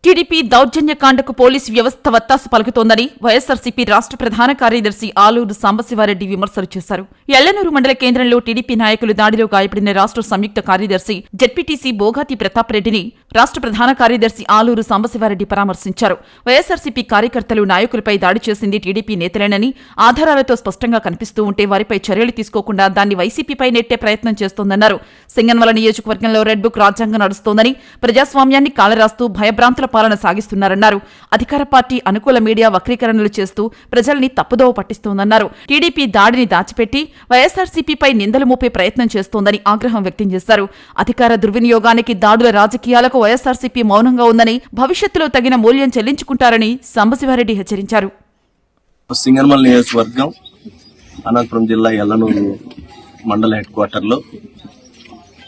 TDP దౌర్జన్యకాండకు police వ్యవస్థ వత్తాసు పలుకుతోందని వైఎస్సార్సీపీ రాష్ట్ర ప్రధాన కార్యదర్శి ఆలూరు సాంబశివారెడ్డి విమర్శలు చేశారు. ఎళ్లనూరు మండల కేంద్రంలో టీడీపీ నాయకులు దాడిలో గాయపడిన రాష్ట్ర సంయుక్త కార్యదర్శి జెడ్పీటీసీ బోగాతి ప్రతాప్ రెడ్డిని రాష్ట్ర ప్రధాన కార్యదర్శి ఆలూరు సాంబశివారెడ్డి పరామర్శించారు. వైఎస్సార్సీపీ కార్యకర్తలు నాయకులపై దాడి చేసింది టీడీపీ నేతలేనని, ఆధారాలతో స్పష్టంగా కనిపిస్తూ ఉంటే వారిపై చర్యలు తీసుకోకుండా దాన్ని వైసీపీపై నెట్టే ప్రయత్నం చేస్తోందన్నారు. సింగన్మల నియోజకవర్గంలో రెడ్ బుక్ రాజ్యాంగం నడుస్తోందని, ప్రజాస్వామ్యాన్ని కాలరాస్తూ భయభ్రాంతుల పాలన సాగిస్తున్నారన్నారు. అధికార పార్టీ అనుకూల మీడియా వక్రీకరణలు చేస్తూ ప్రజల్ని తప్పుదోవ పట్టిస్తోందన్నారు. టీడీపీ దాడిని దాచిపెట్టి వైఎస్సార్సీపీపై నిందలు మోపే ప్రయత్నం చేస్తోందని ఆగ్రహం వ్యక్తం చేశారు. అధికార దుర్వినియోగానికి, దాడుల రాజకీయాలకు వైఎస్సార్సీపీ మౌనంగా ఉందని, భవిష్యత్తులో తగిన మూల్యం చెల్లించుకుంటారని సాంబశివారెడ్డి హెచ్చరించారు. సింగన్మల నియోజకవర్గం అనంతపురం జిల్లా ఎల్లనూరు మండల హెడ్ క్వార్టర్లో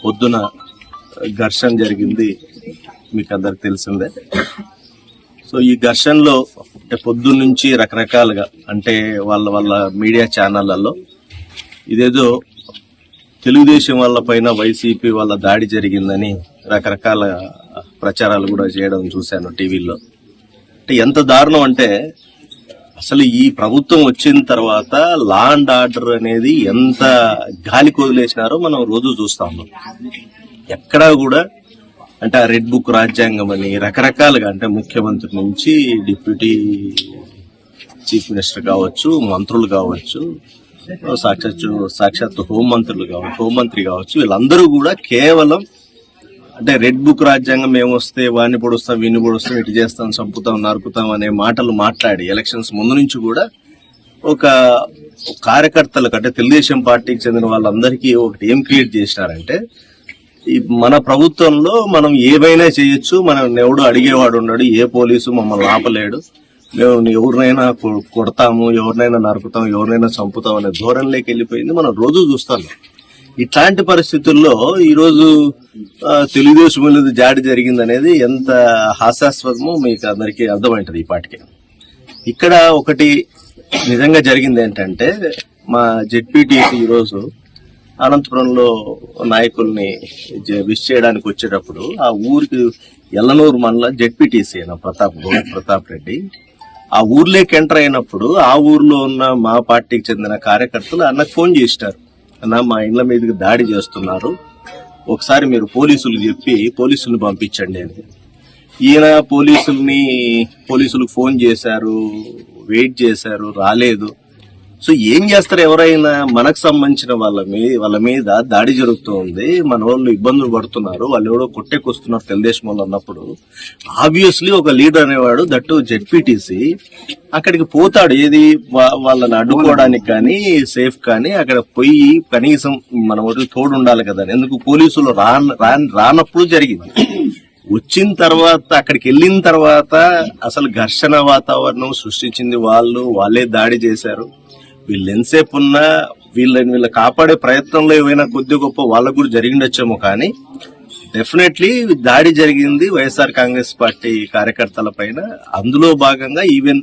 పొద్దున ఘర్షణ జరిగింది, మీకు అందరికి తెలిసిందే. సో ఈ ఘర్షణలో పొద్దున్నుంచి రకరకాలుగా అంటే వాళ్ళ మీడియా ఛానళ్లలో ఇదేదో తెలుగుదేశం వాళ్ళ పైన వైసీపీ వాళ్ళ దాడి జరిగిందని రకరకాల ప్రచారాలు కూడా చేయడం చూశాను టీవీలో. అంటే ఎంత దారుణం అంటే అసలు ఈ ప్రభుత్వం వచ్చిన తర్వాత లా అండ్ ఆర్డర్ అనేది ఎంత గాలి కొదిలేసినారో మనం రోజు చూస్తా ఉన్నాం. ఎక్కడా కూడా అంటే ఆ రెడ్ బుక్ రాజ్యాంగం అని రకరకాలుగా అంటే ముఖ్యమంత్రి నుంచి డిప్యూటీ చీఫ్ మినిస్టర్ కావచ్చు, మంత్రులు కావచ్చు, సాక్షాత్ హోంమంత్రి కావచ్చు, వీళ్ళందరూ కూడా కేవలం అంటే రెడ్ బుక్ రాజ్యాంగం ఏమొస్తే వాడిని పొడుస్తాం, వీడిని పొడుస్తాం, ఇటు చేస్తాం, చంపుతాం, నరుకుతాం అనే మాటలు మాట్లాడి ఎలక్షన్స్ ముందు నుంచి కూడా ఒక కార్యకర్తలకు అంటే తెలుగుదేశం పార్టీకి చెందిన వాళ్ళందరికీ ఒకటి ఏం క్రియేట్ చేసినారంటే మన ప్రభుత్వంలో మనం ఏమైనా చేయొచ్చు, మనం ఎవడు అడిగేవాడు ఉన్నాడు, ఏ పోలీసు మమ్మల్ని ఆపలేడు, మేము ఎవరినైనా కొడతాము, ఎవరినైనా నరుకుతాం, ఎవరినైనా చంపుతాం అనే ధోరణిలోకి వెళ్ళిపోయింది. మనం రోజు చూస్తాం. ఇట్లాంటి పరిస్థితుల్లో ఈరోజు తెలుగుదేశం మీద జాడి జరిగింది అనేది ఎంత హాస్యాస్పదమో మీకు అందరికీ అర్థమైంటది. ఈ పాటికి ఇక్కడ ఒకటి నిజంగా జరిగింది ఏంటంటే మా జెడ్పీటీసీ ఈరోజు అనంతపురంలో నాయకుల్ని విష్ చేయడానికి వచ్చేటప్పుడు ఆ ఊరికి ఎల్లనూరు మండల జెడ్పీటీసీ అయిన ప్రతాప్ రెడ్డి ఆ ఊర్లోకి ఎంటర్ అయినప్పుడు ఆ ఊర్లో ఉన్న మా పార్టీకి చెందిన కార్యకర్తలు అన్నకు ఫోన్ చేసినారు, అన్న మా ఇండ్ల మీదకి దాడి చేస్తున్నారు, ఒకసారి మీరు పోలీసులకు చెప్పి పోలీసులను పంపించండి అని. ఈయన పోలీసులకు ఫోన్ చేశారు, వెయిట్ చేశారు, రాలేదు. సో ఏం చేస్తారు, ఎవరైనా మనకు సంబంధించిన వాళ్ళ మీద దాడి జరుగుతుంది, మన వాళ్ళు ఇబ్బందులు పడుతున్నారు, వాళ్ళు ఎవరో కొట్టేకొస్తున్నారు తెలుగుదేశం వాళ్ళు అన్నప్పుడు ఆబ్వియస్లీ ఒక లీడర్ అనేవాడు దట్టు జెడ్పీటీసీ అక్కడికి పోతాడు, ఏది వాళ్ళని అడ్డుకోవడానికి కానీ సేఫ్ కానీ అక్కడ పోయి కనీసం మన ఊరికి తోడు ఉండాలి కదా. ఎందుకు పోలీసులు రానప్పుడు జరిగింది. వచ్చిన తర్వాత అక్కడికి వెళ్ళిన తర్వాత అసలు ఘర్షణ వాతావరణం సృష్టించింది వాళ్ళే దాడి చేశారు. వీళ్ళు ఎంతసేపు ఉన్నా వీళ్ళ కాపాడే ప్రయత్నంలో ఏవైనా కొద్ది గొప్ప వాళ్ళకు కూడా జరిగిండొచ్చేమో, కానీ డెఫినెట్లీ దాడి జరిగింది వైఎస్ఆర్ కాంగ్రెస్ పార్టీ కార్యకర్తల పైన. అందులో భాగంగా ఈవెన్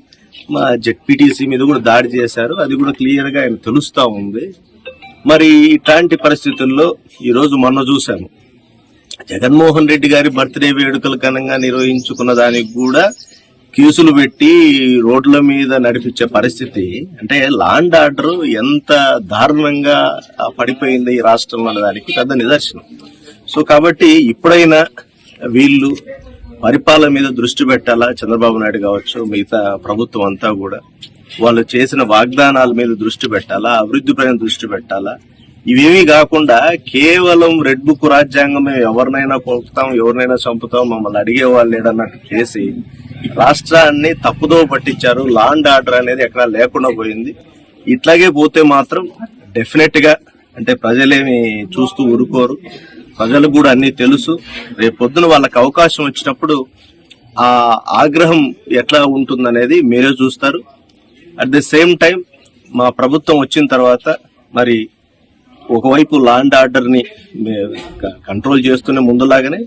మా జెడ్పీటీసీ మీద కూడా దాడి చేశారు, అది కూడా క్లియర్ గా ఆయన తెలుస్తా ఉంది. మరి ఇట్లాంటి పరిస్థితుల్లో ఈరోజు మొన్న చూశాము, జగన్మోహన్ రెడ్డి గారి బర్త్డే వేడుకలు ఘనంగా నిర్వహించుకున్న దానికి కూడా కేసులు పెట్టి రోడ్ల మీద నడిపించే పరిస్థితి. అంటే లా అండ్ ఆర్డర్ ఎంత దారుణంగా పడిపోయింది ఈ రాష్ట్రంలో అనే దానికి పెద్ద నిదర్శనం. సో కాబట్టి ఇప్పుడైనా వీళ్ళు పరిపాలన మీద దృష్టి పెట్టాలా, చంద్రబాబు నాయుడు కావచ్చు, మిగతా ప్రభుత్వం అంతా కూడా వాళ్ళు చేసిన వాగ్దానాల మీద దృష్టి పెట్టాలా, అభివృద్ధి పైన దృష్టి పెట్టాలా. ఇవేమీ కాకుండా కేవలం రెడ్ బుక్ రాజ్యాంగం, ఎవరినైనా కొడతాం, ఎవరినైనా చంపుతాం, మమ్మల్ని అడిగేవాళ్ళు లేడన్నట్టు చేసి రాష్ట్రాన్ని తప్పుదో పట్టించారు. లా అండ్ ఆర్డర్ అనేది ఎక్కడా లేకుండా పోయింది. ఇట్లాగే పోతే మాత్రం డెఫినెట్ గా అంటే ప్రజలేమి చూస్తూ ఊరుకోరు, ప్రజలకు కూడా అన్ని తెలుసు. రేపు పొద్దున వాళ్ళకి అవకాశం వచ్చినప్పుడు ఆ ఆగ్రహం ఎట్లా ఉంటుందనేది మీరే చూస్తారు. అట్ ది సేమ్ టైం మా ప్రభుత్వం వచ్చిన తర్వాత మరి ఒకవైపు లా అండ్ ఆర్డర్ ని కంట్రోల్ చేస్తూనే ముందులాగానే,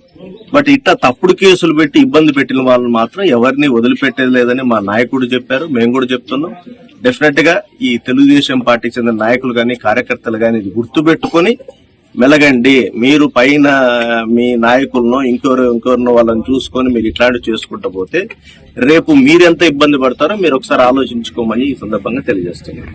బట్ ఇట్లా తప్పుడు కేసులు పెట్టి ఇబ్బంది పెట్టిన వాళ్ళని మాత్రం ఎవరిని వదిలిపెట్టేది లేదని మా నాయకుడు చెప్పారు, మేము కూడా చెప్తున్నాం. డెఫినెట్ గా ఈ తెలుగుదేశం పార్టీకి చెందిన నాయకులు కానీ కార్యకర్తలు కానీ ఇది గుర్తుపెట్టుకుని మెలగండి. మీరు పైన మీ నాయకులను ఇంకోరినో వాళ్ళని చూసుకొని మీరు ఇట్లాంటివి చేసుకుంటూ పోతే రేపు మీరెంత ఇబ్బంది పడతారో మీరు ఒకసారి ఆలోచించుకోమని ఈ సందర్భంగా తెలియజేస్తున్నాను.